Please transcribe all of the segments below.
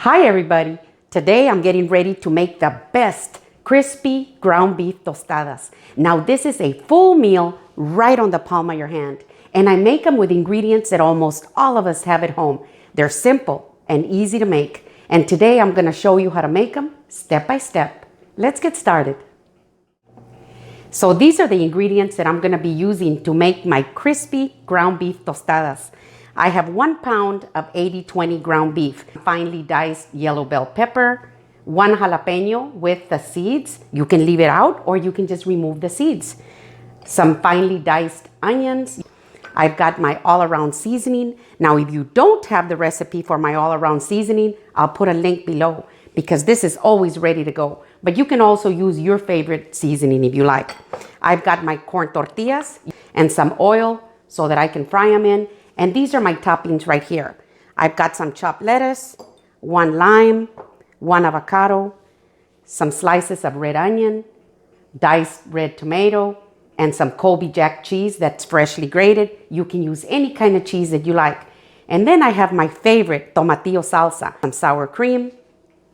Hi everybody, today I'm getting ready to make the best crispy ground beef tostadas. Now this is a full meal right on the palm of your hand, and I make them with ingredients that almost all of us have at home. They're simple and easy to make, and today I'm going to show you how to make them step by step. Let's get started. So these are the ingredients that I'm going to be using to make my crispy ground beef tostadas. I have 1 pound of 80/20 ground beef, finely diced yellow bell pepper, 1 jalapeno with the seeds. You can leave it out or you can just remove the seeds. Some finely diced onions. I've got my all-around seasoning. Now, if you don't have the recipe for my all-around seasoning, I'll put a link below because this is always ready to go. But you can also use your favorite seasoning if you like. I've got my corn tortillas and some oil so that I can fry them in. And these are my toppings right here. I've got some chopped lettuce, 1 lime, 1 avocado, some slices of red onion, diced red tomato, and some Colby Jack cheese that's freshly grated. You can use any kind of cheese that you like. And then I have my favorite tomatillo salsa, some sour cream,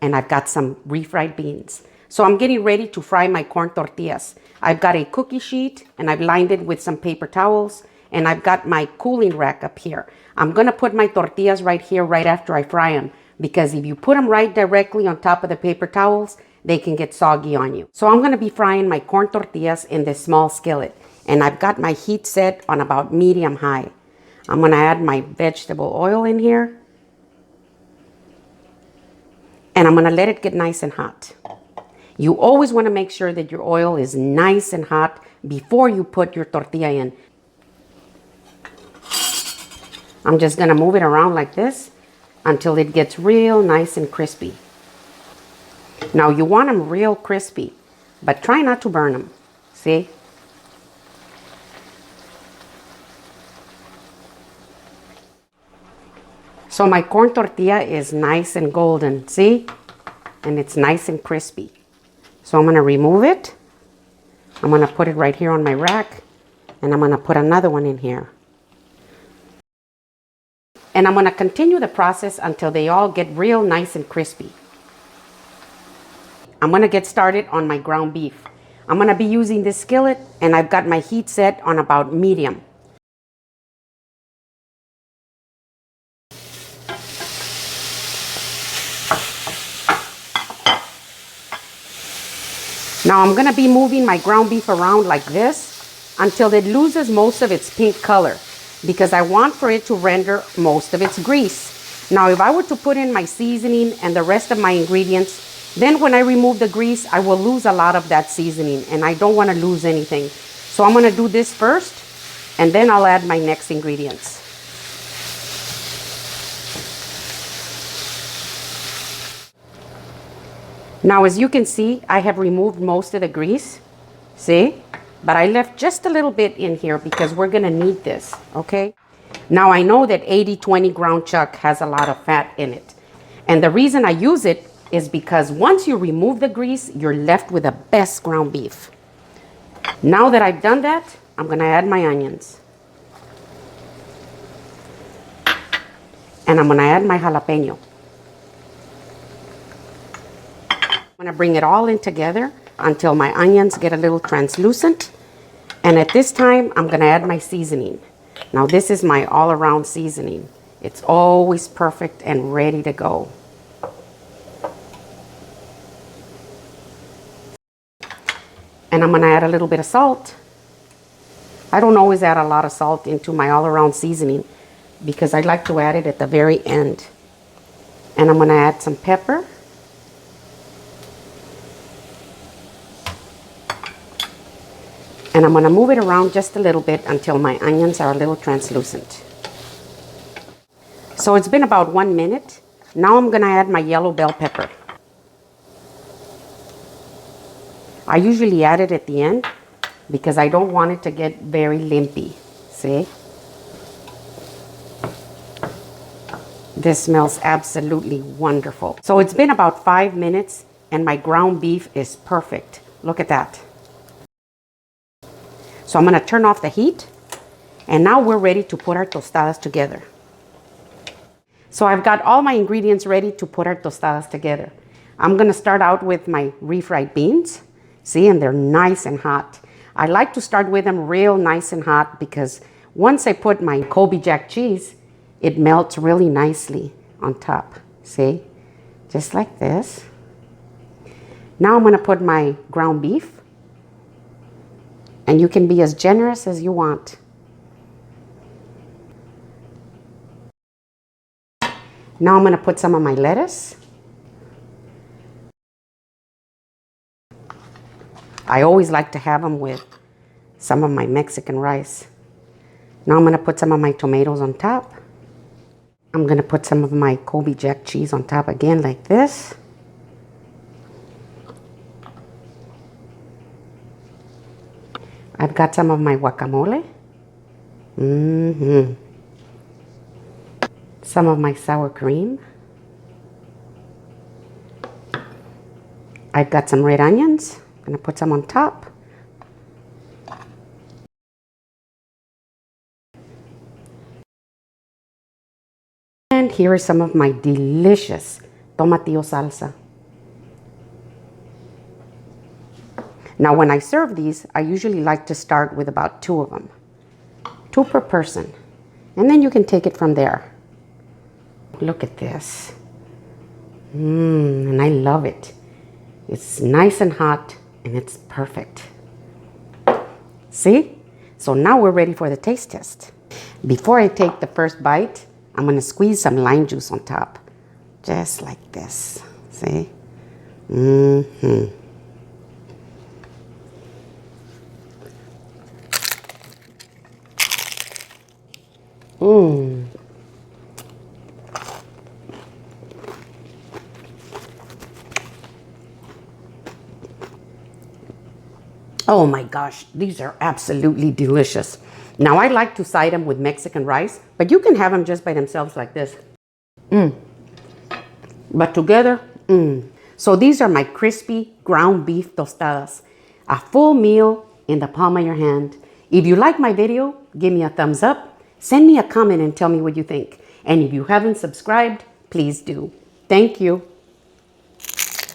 and I've got some refried beans. So I'm getting ready to fry my corn tortillas. I've got a cookie sheet and I've lined it with some paper towels. And I've got my cooling rack up here. I'm gonna put my tortillas right here right after I fry them, because if you put them right directly on top of the paper towels, they can get soggy on you. So I'm gonna be frying my corn tortillas in this small skillet, and I've got my heat set on about medium high. I'm gonna add my vegetable oil in here, and I'm gonna let it get nice and hot. You always wanna make sure that your oil is nice and hot before you put your tortilla in. I'm just gonna move it around like this until it gets real nice and crispy. Now you want them real crispy, but try not to burn them. See? So my corn tortilla is nice and golden, see? And it's nice and crispy. So I'm gonna remove it. I'm gonna put it right here on my rack, and I'm gonna put another one in here. And I'm gonna continue the process until they all get real nice and crispy. I'm gonna get started on my ground beef. I'm gonna be using this skillet, and I've got my heat set on about medium. Now I'm gonna be moving my ground beef around like this until it loses most of its pink color, because I want for it to render most of its grease. Now, if I were to put in my seasoning and the rest of my ingredients, then when I remove the grease, I will lose a lot of that seasoning, and I don't want to lose anything. So I'm going to do this first, and then I'll add my next ingredients. Now, as you can see, I have removed most of the grease. See? But I left just a little bit in here because we're gonna need this, okay? Now I know that 80/20 ground chuck has a lot of fat in it. And the reason I use it is because once you remove the grease, you're left with the best ground beef. Now that I've done that, I'm gonna add my onions. And I'm gonna add my jalapeno. I'm gonna bring it all in together until my onions get a little translucent. And at this time, I'm gonna add my seasoning. Now this is my all-around seasoning. It's always perfect and ready to go. And I'm gonna add a little bit of salt. I don't always add a lot of salt into my all-around seasoning because I like to add it at the very end. And I'm gonna add some pepper. And I'm gonna move it around just a little bit until my onions are a little translucent. So it's been about 1 minute. Now I'm gonna add my yellow bell pepper. I usually add it at the end because I don't want it to get very lumpy. See? This smells absolutely wonderful. So it's been about 5 minutes and my ground beef is perfect. Look at that. So I'm gonna turn off the heat, and now we're ready to put our tostadas together. So I've got all my ingredients ready to put our tostadas together. I'm gonna start out with my refried beans. See, and they're nice and hot. I like to start with them real nice and hot because once I put my Colby Jack cheese, it melts really nicely on top. See, just like this. Now I'm gonna put my ground beef, and you can be as generous as you want. Now I'm gonna put some of my lettuce. I always like to have them with some of my Mexican rice. Now I'm gonna put some of my tomatoes on top. I'm gonna put some of my Colby Jack cheese on top again like this. I've got some of my guacamole. Some of my sour cream. I've got some red onions. I'm gonna put some on top. And here is some of my delicious tomatillo salsa. Now when I serve these, I usually like to start with about 2 of them. 2 per person. And then you can take it from there. Look at this. And I love it. It's nice and hot and it's perfect. See? So now we're ready for the taste test. Before I take the first bite, I'm gonna squeeze some lime juice on top. Just like this. See? Oh my gosh, these are absolutely delicious. Now I like to side them with Mexican rice, but you can have them just by themselves like this. But together, So these are my crispy ground beef tostadas. A full meal in the palm of your hand. If you like my video, give me a thumbs up. Send me a comment and tell me what you think. And if you haven't subscribed, please do. Thank you.